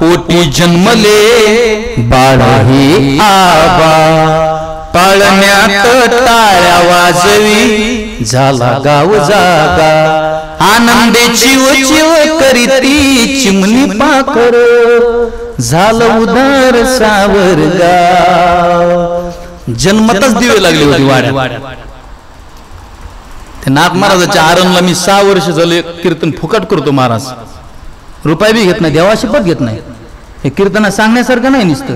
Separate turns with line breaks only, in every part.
पोटी जन्मले बाळही आबा, पाळण्यात टाळ्या वाजवी झाला गाव जागा, आनंदे चिव चिव करीती चिमणी पाखर, झालं उदार सावर गाव. जन्मतच दिवे लागले होते वाड्यात. त्या नाथ महाराजाच्या आरणला मी 6 वर्ष झाले कीर्तन फुकट करतो. महाराज रुपये बी घेत नाही, देवाशी पण घेत नाही. हे कीर्तना सांगण्यासारखं नाही, नुसतं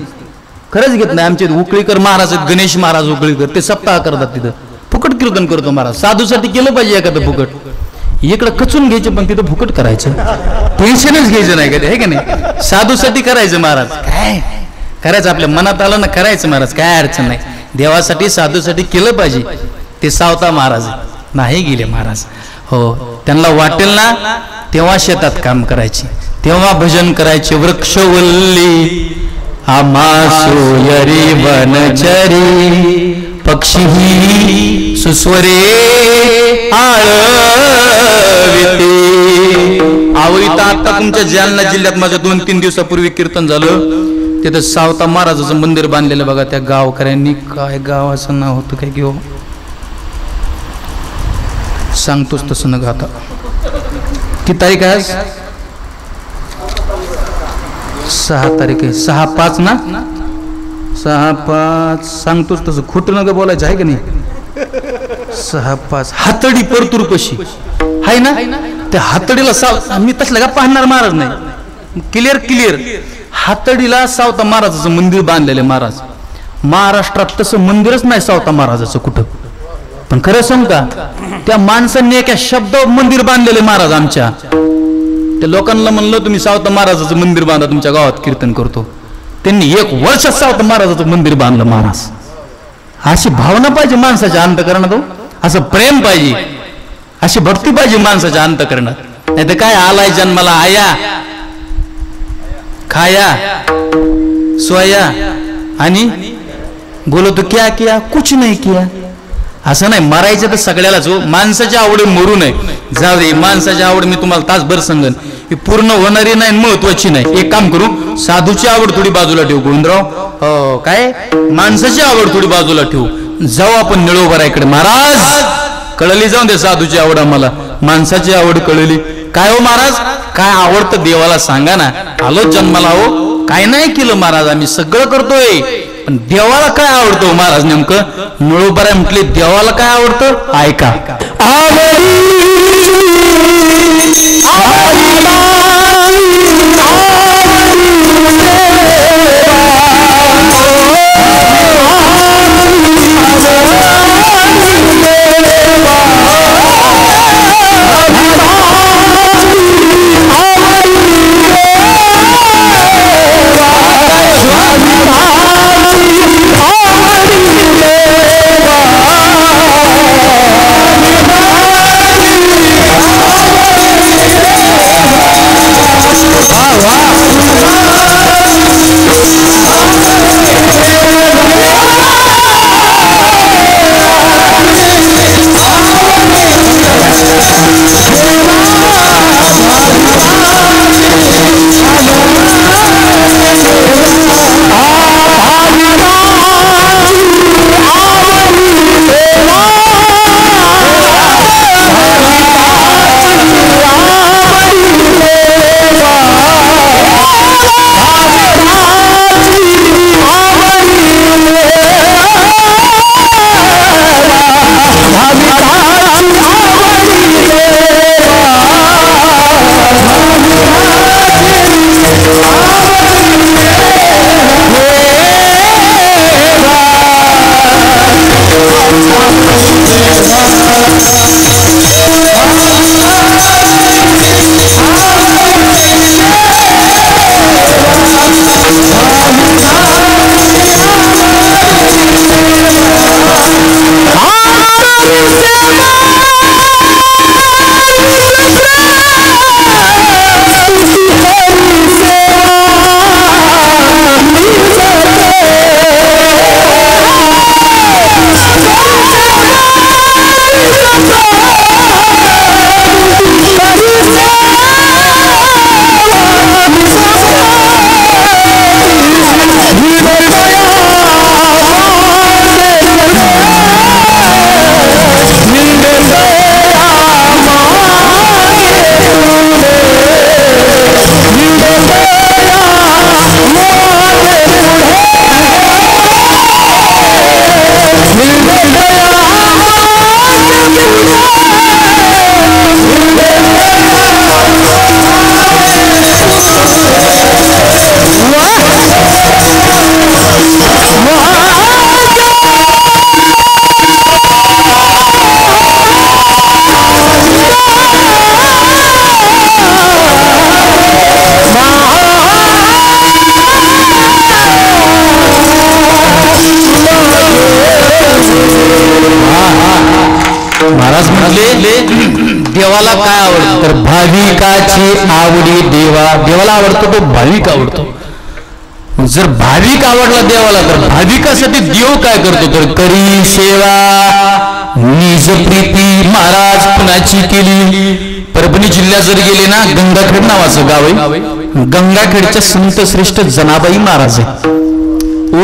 खरंच घेत नाही. आमचे उकळीकर महाराज आहेत, गणेश महाराज उकळीकर, ते सप्ताह करतात तिथं. फुकट कीर्तन करतो महाराज. साधूसाठी केलं पाहिजे एखादं फुकट. इकडं कचून घ्यायचं पण तिथं फुकट करायचं, टेन्शनच घ्यायचं नाही कधी, हे का नाही. साधूसाठी करायचं महाराज, काय करायचं आपल्या मनात आलं ना करायचं महाराज, काय अडचण नाही. देवासाठी साधूसाठी केलं पाहिजे. ते सावता महाराज नाही गेले महाराज. हो, त्यांना वाटेल ना तेव्हा शेतात काम करायचे, तेव्हा भजन करायचे. वृक्षवल्ली आम्हा सोयरी वनचरी, पक्षी सुस्वरे आळविते. आवळीत आता तुमच्या जालना जिल्ह्यात माझ्या 2-3 दिवसापूर्वी कीर्तन झालं. तिथं सावता महाराजाचं मंदिर बांधलेलं बघा. त्या गावकऱ्यांनी, काय गावाचं नाव होतं काय घेऊ, सांगतोच तसं न गाता. किती तारीख आहे आज? 6 तारीख आहे. 6/5 ना, 6/5 सांगतोच तसं, खोटं नका बोलायचं आहे का नाही. 6/5 हातडी परतूर पशी आहे ना, त्या हातडीला मी तसलं का पाहणार महाराज नाही, क्लिअर हातडीला सावता महाराजाचं मंदिर बांधलेलं महाराज. महाराष्ट्रात तसं मंदिरच नाही सावता महाराजाचं कुठं. पण खरं सांग का, त्या माणसांनी एका शब्द मंदिर बांधलेले महाराज आमच्या. त्या लोकांना म्हणलं तुम्ही सावता महाराजाचं मंदिर बांधा, तुमच्या गावात कीर्तन करतो. त्यांनी 1 वर्षात सावता महाराजाचं मंदिर बांधलं महाराज. अशी भावना पाहिजे माणसाच्या अंतःकरणात, असं प्रेम पाहिजे, अशी भक्ती पाहिजे माणसाच्या अंतःकरणात. नाही तर काय आलाय जन्माला आया खाया सोया आणि बोलो तो क्या किया, कुछ नहीं किया. असं नाही, मरायचं तर सगळ्यालाच हो. माणसाच्या आवडी मरू नये. जाऊ दे, माणसाची आवड मी तुम्हाला तासभर सांगन, ही पूर्ण होणारी नाही, महत्वाची नाही. एक काम करू, साधूची आवड थोडी बाजूला ठेवू गोविंदराव. हो काय, माणसाची आवड थोडी बाजूला ठेवू. जाऊ आपण निळोबराकडे. महाराज कळली, जाऊन दे साधूची आवड आम्हाला, माणसाची आवड कळली. काय हो महाराज, काय आवडतं देवाला सांगा ना. आलो जन्माला हो, काय नाही केलं महाराज, आम्ही सगळं करतोय, पण देवाला काय आवडतो महाराज नेमकं. निळोबरा म्हटले देवाला काय आवडतं, ऐका. देवाला काय आवडतं तर भाविकाची आवडी देवाला आवडतो तो भाविक आवडतो. जर भाविक आवडला देवाला तर भाविकासाठी देव काय करतो तर करी सेवा निज प्रीती. महाराज कुणाची केली. परभणी जिल्ह्यात जर गेले ना गंगाखेड नावाचं गाव आहे. गंगाखेडच्या संत श्रेष्ठ जनाबाई महाराज आहे.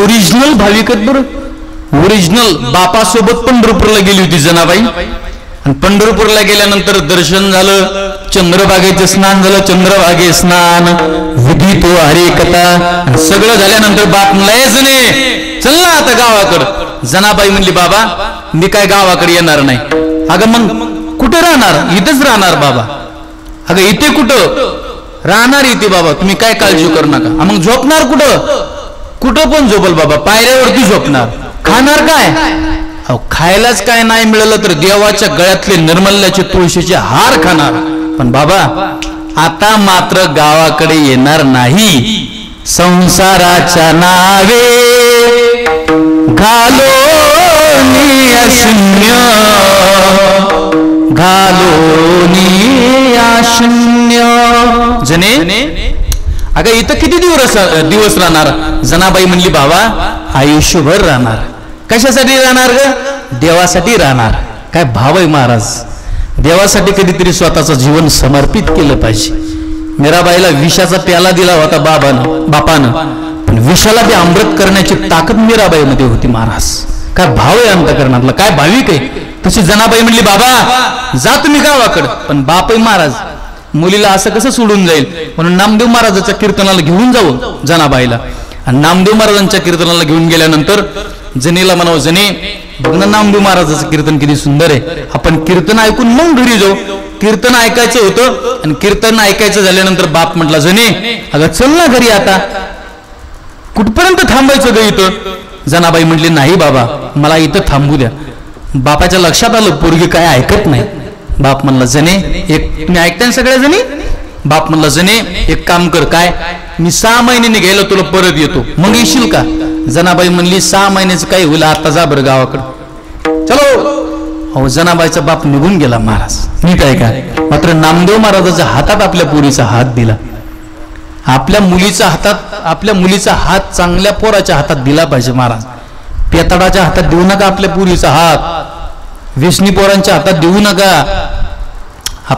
ओरिजिनल भाविक आहेत बरं. ओरिजिनल बापासोबत पंढरपूरला गेली होती जनाबाई. आणि पंढरपूरला गेल्यानंतर दर्शन झालं, चंद्रभागेचं स्नान झालं, चंद्रभागे स्नान विधी तो हरे कथा सगळं झाल्यानंतर बाप म्हणला जने चल ना आता गावाकडं. जनाबाई म्हणली बाबा मी काय गावाकडे येणार नाही. अगं मग कुठे राहणार. इथेच राहणार बाबा. अगं इथे कुठं राहणार इथे बाबा तुम्ही काय काळजी करू नका. मग झोपणार कुठं. कुठं पण झोपल बाबा पायऱ्यावरती झोपणार. खाणार काय खायलाच काय नाही मिळालं तर देवाच्या गळ्यातले निर्मल्याचे तुळशीचे हार खाणार. पण बाबा आता मात्र गावाकडे येणार नाही. संसाराच्या नावे घालो शून्य घालो शून्य. जने अगं इथं किती दिवस राहणार. जनाबाई म्हणली बाबा आयुष्यभर राहणार. कशासाठी राहणार ग देवासाठी राहणार. काय भाव आहे महाराज. देवासाठी कधीतरी स्वतःचं जीवन समर्पित केलं पाहिजे. मीराबाईला विषाचा प्याला दिला होता बापानं पण विषाला ते अमृत करण्याची ताकद मीराबाईमध्ये होती महाराज. काय भाव आहे अंतकरणातला. काय भाविक आहे. तशी जनाबाई म्हणली बाबा जा तुम्ही गावाकडं. पण बाप आहे महाराज मुलीला असं कसं सोडून जाईल म्हणून नामदेव महाराजाच्या कीर्तनाला घेऊन जाऊ जनाबाईला. आणि नामदेव महाराजांच्या कीर्तनाला घेऊन गेल्यानंतर जनेला म्हणावं जने बघ ना नामदेव महाराजाचं कीर्तन किती सुंदर आहे. आपण कीर्तन ऐकून मग घरी जाऊ. कीर्तन ऐकायचं होतं आणि कीर्तन ऐकायचं झाल्यानंतर बाप म्हटला जने अगं चल ना घरी आता. कुठपर्यंत थांबायचं ग इथं. जनाबाई म्हटली नाही बाबा मला इथं थांबू द्या. बापाच्या लक्षात आलं पोरगी काय ऐकत नाही. बाप म्हणला जने एक तुम्ही ऐकताय सगळ्या जणी. बाप म्हणला जने एक काम कर काय मी 6 महिन्याने गेलो तुला परत येतो मग येशील का. जनाबाई म्हणली 6 महिन्याचं काही होईल आता जा बरं गावाकडं चलो. अहो जनाबाईचा बाप निघून गेला महाराज. नीट आहे काय. मात्र नामदेव महाराजाच्या हातात आपल्या पोरीचा हात दिला. आपल्या मुलीचा हात चांगल्या पोराच्या हातात दिला पाहिजे महाराज. पेताडाच्या हातात देऊ नका आपल्या पोरीचा हात. व्यसनी पोरांच्या हातात देऊ नका.